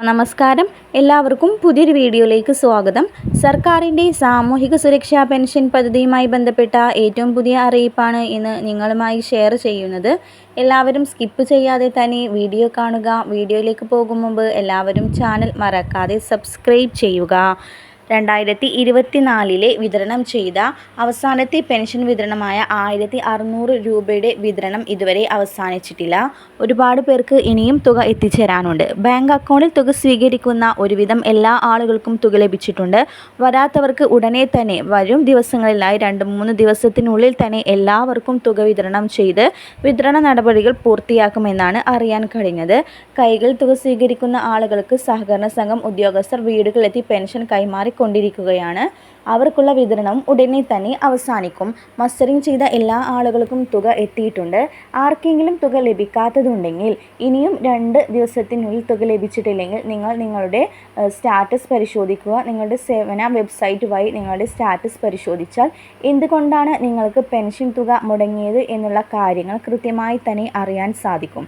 നമസ്കാരം, എല്ലാവർക്കും പുതിയൊരു വീഡിയോയിലേക്ക് സ്വാഗതം. സർക്കാരിൻ്റെ സാമൂഹിക സുരക്ഷാ പെൻഷൻ പദ്ധതിയുമായി ബന്ധപ്പെട്ട ഏറ്റവും പുതിയ അറിയിപ്പാണ് ഇന്ന് നിങ്ങളുമായി ഷെയർ ചെയ്യുന്നത്. എല്ലാവരും സ്കിപ്പ് ചെയ്യാതെ തന്നെ വീഡിയോ കാണുക. വീഡിയോയിലേക്ക് പോകും മുമ്പ് എല്ലാവരും ചാനൽ മറക്കാതെ സബ്സ്ക്രൈബ് ചെയ്യുക. 2024 വിതരണം ചെയ്ത അവസാനത്തെ പെൻഷൻ വിതരണമായ 1600 രൂപയുടെ വിതരണം ഇതുവരെ അവസാനിച്ചിട്ടില്ല. ഒരുപാട് പേർക്ക് ഇനിയും തുക എത്തിച്ചേരാനുണ്ട്. ബാങ്ക് അക്കൗണ്ടിൽ തുക സ്വീകരിക്കുന്ന ഒരുവിധം എല്ലാ ആളുകൾക്കും തുക ലഭിച്ചിട്ടുണ്ട്. വരാത്തവർക്ക് ഉടനെ തന്നെ വരും ദിവസങ്ങളിലായി 2-3 ദിവസത്തിനുള്ളിൽ തന്നെ എല്ലാവർക്കും തുക വിതരണം ചെയ്ത് വിതരണ നടപടികൾ പൂർത്തിയാക്കുമെന്നാണ് അറിയാൻ കഴിഞ്ഞത്. കൈകളിൽ തുക സ്വീകരിക്കുന്ന ആളുകൾക്ക് സഹകരണ സംഘം ഉദ്യോഗസ്ഥർ വീടുകളിലെത്തി പെൻഷൻ കൈമാറിക്കൊണ്ടിരിക്കുകയാണ്. അവർക്കുള്ള വിതരണവും ഉടനെ തന്നെ അവസാനിക്കും. മസ്റ്ററിംഗ് ചെയ്ത എല്ലാ ആളുകൾക്കും തുക എത്തിയിട്ടുണ്ട്. ആർക്കെങ്കിലും തുക ലഭിക്കാത്തതുണ്ടെങ്കിൽ ഇനിയും 2 ദിവസത്തിനുള്ളിൽ തുക ലഭിച്ചിട്ടില്ലെങ്കിൽ നിങ്ങൾ നിങ്ങളുടെ സ്റ്റാറ്റസ് പരിശോധിക്കുക. നിങ്ങളുടെ സേവന വെബ്സൈറ്റ് വഴി നിങ്ങളുടെ സ്റ്റാറ്റസ് പരിശോധിച്ചാൽ എന്തുകൊണ്ടാണ് നിങ്ങൾക്ക് പെൻഷൻ തുക മുടങ്ങിയത് എന്നുള്ള കാര്യങ്ങൾ കൃത്യമായി തന്നെ അറിയാൻ സാധിക്കും.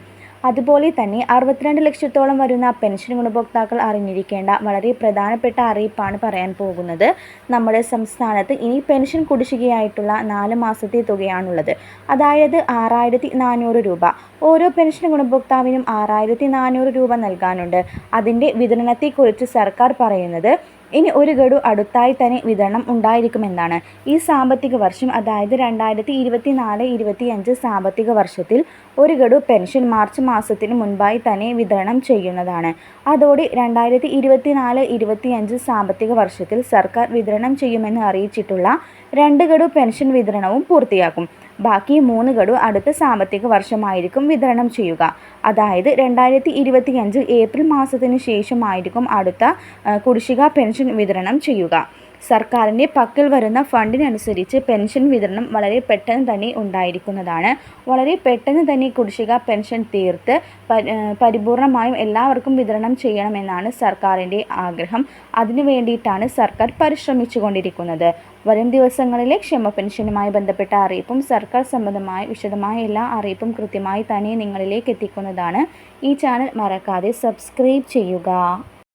അതുപോലെ തന്നെ 62 ലക്ഷത്തോളം വരുന്ന പെൻഷൻ ഗുണഭോക്താക്കൾ അറിഞ്ഞിരിക്കേണ്ട വളരെ പ്രധാനപ്പെട്ട അറിയിപ്പാണ് പറയാൻ പോകുന്നത്. നമ്മുടെ സംസ്ഥാനത്ത് ഇനി പെൻഷൻ കുടിശ്ശികയായിട്ടുള്ള 4 മാസത്തെ തുകയാണുള്ളത്. അതായത് 6400 രൂപ. ഓരോ പെൻഷൻ ഗുണഭോക്താവിനും 6400 രൂപ നൽകാനുണ്ട്. അതിൻ്റെ വിതരണത്തെക്കുറിച്ച് സർക്കാർ പറയുന്നത് ഇനി ഒരു ഗഡു അടുത്തായി തന്നെ വിതരണം ഉണ്ടായിരിക്കുമെന്നാണ്. ഈ സാമ്പത്തിക വർഷം, അതായത് 2024-25 സാമ്പത്തിക വർഷത്തിൽ ഒരു ഗഡു പെൻഷൻ മാർച്ച് മാസത്തിന് മുൻപായി തന്നെ വിതരണം ചെയ്യുന്നതാണ്. അതോടെ 2024-25 സാമ്പത്തിക വർഷത്തിൽ സർക്കാർ വിതരണം ചെയ്യുമെന്ന് അറിയിച്ചിട്ടുള്ള 2 ഗഡു പെൻഷൻ വിതരണവും പൂർത്തിയാക്കും. ബാക്കി 3 ഗഡു അടുത്ത സാമ്പത്തിക വർഷമായിരിക്കും വിതരണം ചെയ്യുക. അതായത് 2025 ഏപ്രിൽ മാസത്തിന് ശേഷമായിരിക്കും അടുത്ത കുടിശ്ശിക പെൻഷൻ വിതരണം ചെയ്യുക. സർക്കാരിൻ്റെ പക്കൽ വരുന്ന ഫണ്ടിനനുസരിച്ച് പെൻഷൻ വിതരണം വളരെ പെട്ടെന്ന് തന്നെ ഉണ്ടായിരിക്കുന്നതാണ്. വളരെ പെട്ടെന്ന് തന്നെ കുടിശ്ശിക പെൻഷൻ തീർത്ത് പരിപൂർണമായും എല്ലാവർക്കും വിതരണം ചെയ്യണമെന്നാണ് സർക്കാരിൻ്റെ ആഗ്രഹം. അതിനു വേണ്ടിയിട്ടാണ് സർക്കാർ പരിശ്രമിച്ചു കൊണ്ടിരിക്കുന്നത്. വരും ദിവസങ്ങളിലെ ക്ഷേമ പെൻഷനുമായി ബന്ധപ്പെട്ട അറിയിപ്പും സർക്കാർ സംബന്ധമായ വിശദമായ എല്ലാ അറിയിപ്പും കൃത്യമായി തന്നെ നിങ്ങളിലേക്ക് എത്തിക്കുന്നതാണ്. ഈ ചാനൽ മറക്കാതെ സബ്സ്ക്രൈബ് ചെയ്യുക.